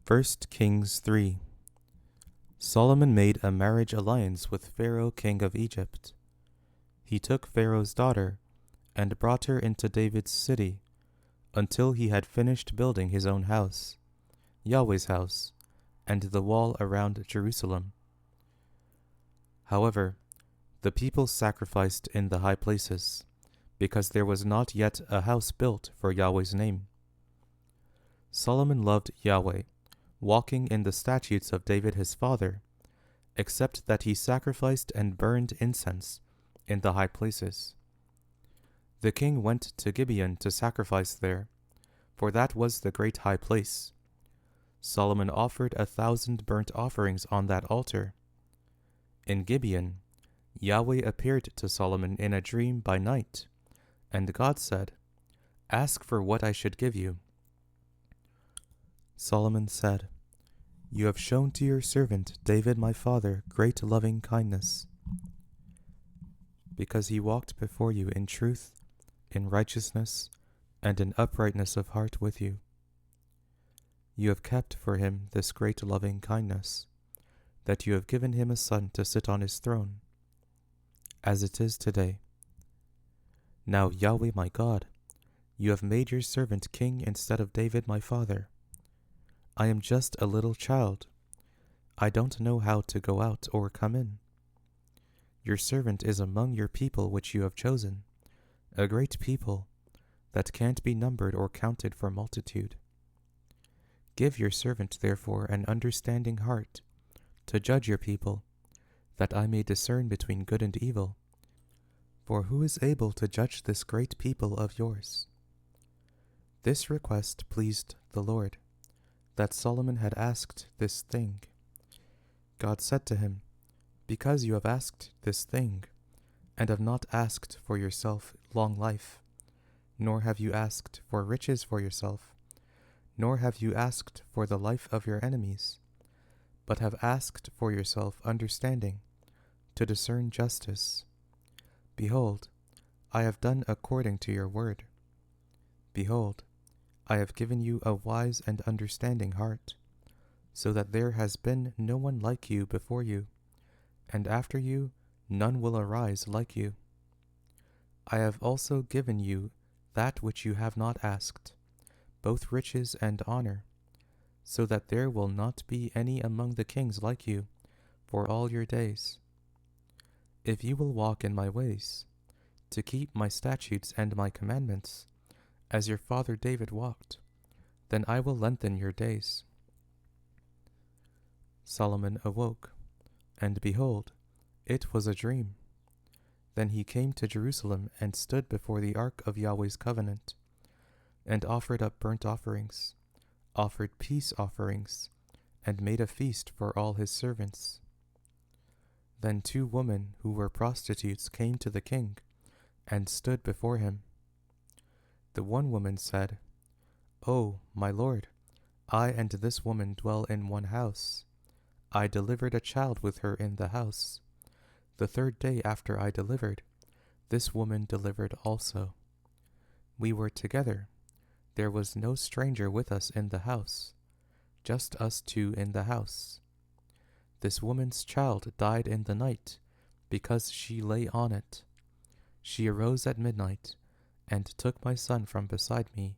First Kings 3. Solomon made a marriage alliance with Pharaoh king of Egypt. He took Pharaoh's daughter and brought her into David's city until he had finished building his own house, Yahweh's house, and the wall around Jerusalem. However, the people sacrificed in the high places, because there was not yet a house built for Yahweh's name. Solomon loved Yahweh, walking in the statutes of David his father, except that he sacrificed and burned incense in the high places. The king went to Gibeon to sacrifice there, for that was the great high place. Solomon offered 1,000 burnt offerings on that altar. In Gibeon, Yahweh appeared to Solomon in a dream by night, and God said, "Ask for what I should give you." Solomon said, "You have shown to your servant David my father great loving kindness, because he walked before you in truth, in righteousness, and in uprightness of heart with you. You have kept for him this great loving kindness, that you have given him a son to sit on his throne, as it is today. Now, Yahweh my God, you have made your servant king instead of David my father. I am just a little child. I don't know how to go out or come in. Your servant is among your people which you have chosen, a great people that can't be numbered or counted for multitude. Give your servant, therefore, an understanding heart to judge your people, that I may discern between good and evil. For who is able to judge this great people of yours?" This request pleased the Lord, that Solomon had asked this thing. God said to him, "Because you have asked this thing, and have not asked for yourself long life, nor have you asked for riches for yourself, nor have you asked for the life of your enemies, but have asked for yourself understanding, to discern justice. Behold, I have done according to your word. Behold, I have given you a wise and understanding heart, so that there has been no one like you before you, and after you none will arise like you. I have also given you that which you have not asked, both riches and honor, so that there will not be any among the kings like you for all your days. If you will walk in my ways, to keep my statutes and my commandments, as your father David walked, then I will lengthen your days." Solomon awoke, and behold, it was a dream. Then he came to Jerusalem and stood before the ark of Yahweh's covenant, and offered up burnt offerings, offered peace offerings, and made a feast for all his servants. Then 2 women who were prostitutes came to the king, and stood before him. The one woman said, "Oh, my lord, I and this woman dwell in one house. I delivered a child with her in the house. The 3rd day after I delivered, this woman delivered also. We were together. There was no stranger with us in the house, just us 2 in the house. This woman's child died in the night, because she lay on it. She arose at midnight, and took my son from beside me,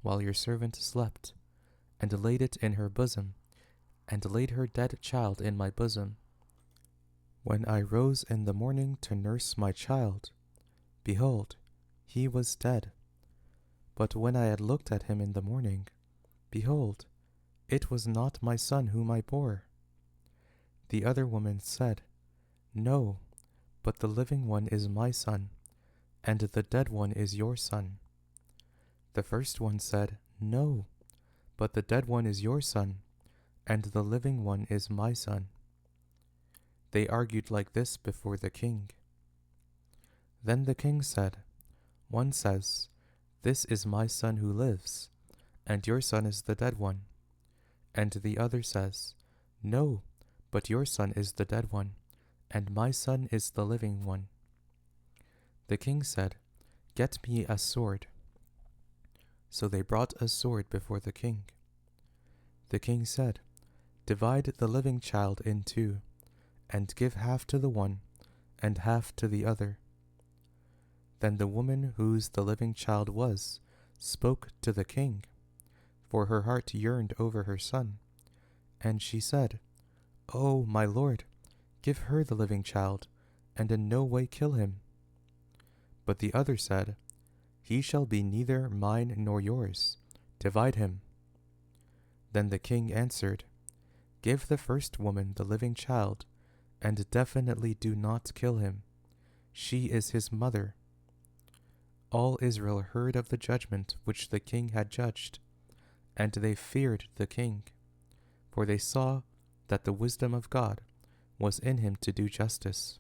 while your servant slept, and laid it in her bosom, and laid her dead child in my bosom. When I rose in the morning to nurse my child, behold, he was dead. But when I had looked at him in the morning, behold, it was not my son whom I bore." The other woman said, "No, but the living one is my son, and the dead one is your son." The first one said, "No, but the dead one is your son, and the living one is my son." They argued like this before the king. Then the king said, "One says, 'This is my son who lives, and your son is the dead one.' And the other says, 'No, but your son is the dead one, and my son is the living one.' The king said, 'Get me a sword.' So they brought a sword before the king. The king said, "Divide the living child in two, and give half to the one and half to the other." Then the woman whose the living child was spoke to the king, for her heart yearned over her son. And she said, "O my lord, give her the living child, and in no way kill him." But the other said, "He shall be neither mine nor yours. Divide him." Then the king answered, "Give the first woman the living child, and definitely do not kill him. She is his mother." All Israel heard of the judgment which the king had judged, and they feared the king, for they saw that the wisdom of God was in him to do justice.